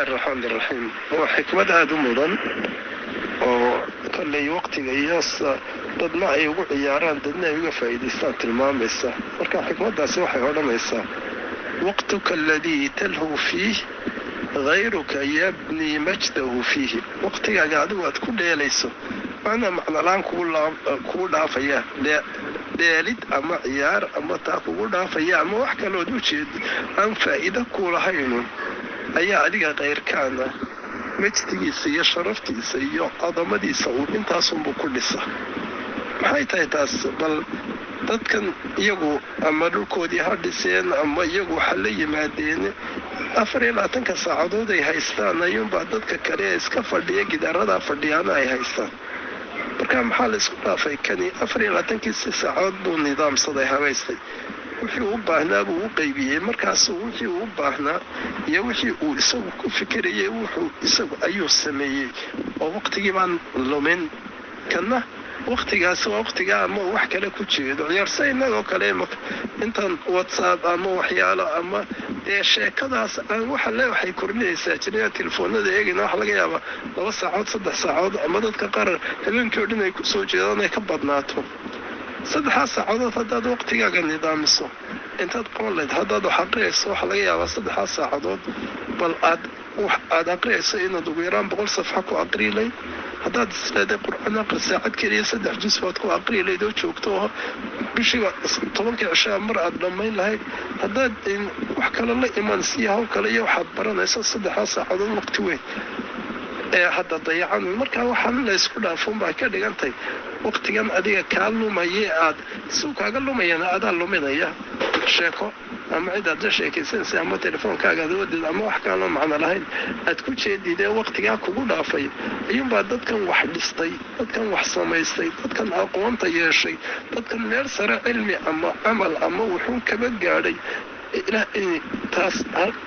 الله الرحمن الرحيم وحكمة هذا مدن وكل وقت ياس ضدنا يقول عياران ضدنا يقول فايدستان تلماميسا marka xikmadaasi waxay odhanaysaa waqtuka alladhi talhu fihi غيرك يبني مجده فيه waqtigaaga adigu aad ku dheelayso macna laan ku dhaafaya dheelid ama ciyaar ama taa kugu dhaafaya ama wax kale oo ujeed aan faa'iido ku lahayn ayaa adiga qeyrkaana majdigiisa iyo sharaftiisa iyo qadamadiisa uu intaas uu ku dhisa maxay tahay taas bal dadkan iyagu ama dhulkoodii hadiseen ama iyagu waxa la yimaadeen 24 saacadood ay haystaan ayuunbaa dadka kale iska fadhiya gidaarada fadhiyana ay haystaan marka maxaa la isku dhaafay kani 24 saacadood buu nidaamsaday habaystay wixii uu baahnaa buu u qaybiyay markaas wixii uu baahnaa iyo wixii uu isagu ku fikirayay wuxuu isagu ayuu sameeyay oo waqtigii baan lumin kana waqtigaas waqtiga ama wax kale ku jeedo ciyaarsaynaa oo kale intan WhatsApp ama waxyaalo ama sheekadaas aan waxa la waxay kordhinaysaa jirida telefoonada eegina wax laga yaabo 2 saacadood 3 saacadood ama dadka qaar habeenkii dhan ay ku soo jeedaan ay ka badnaato 3 saacadood haddaad waqtigaaga nidaamiso intaad qoleed haddaad xaqeeyso wax laga yaabo 3 saacadood bal aad aqriyayso inaad ugu yaraan 100 safxo ku aqriilay haddaad isleedahay qur'aan aqri saacad kaliya 3 juz baad ku aqriilay oo joogto bishiga 10 cisho mar aad dhamayn lahayd haddaad wax kale la iman siyaha kale iyo waxaad baranaysaa 3 saacadood waqti weyn hadda dayacan marka waxaan la isku dhaafon baa ka dhigantay waqtigan adiga ka lumay aad soo kaaga lumayna aad luminaya sheeko ama cid sheekaysan si ama telefoonkaaga wadid ama wax kale macna lahayn aad ku jeedidee waqtiga kugu dhaafay ayuunbaa dadkan wax dhistay dadkan wax samaystay dadkan aqoonta yeeshay dadkan meel sare cilmi ama amal ama wuxuu kaba gaadhay taas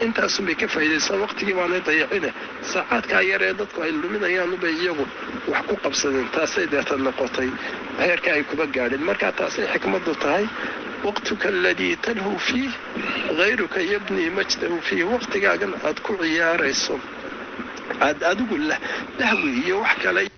intaas ma ka faa'iideysan waqtigii baan dayacina saacadka yar ee dadku ay luminayaan u iyagu wax ku qabsadeen taasay deetan noqotay heerka ay kuba gaadhin marka taasay xikmadu tahay وقتك الذي تلهو فيه غيرك يبني مجده فيه وقتك أد كل عيار الصم أد أقول له لهوي يوحك لي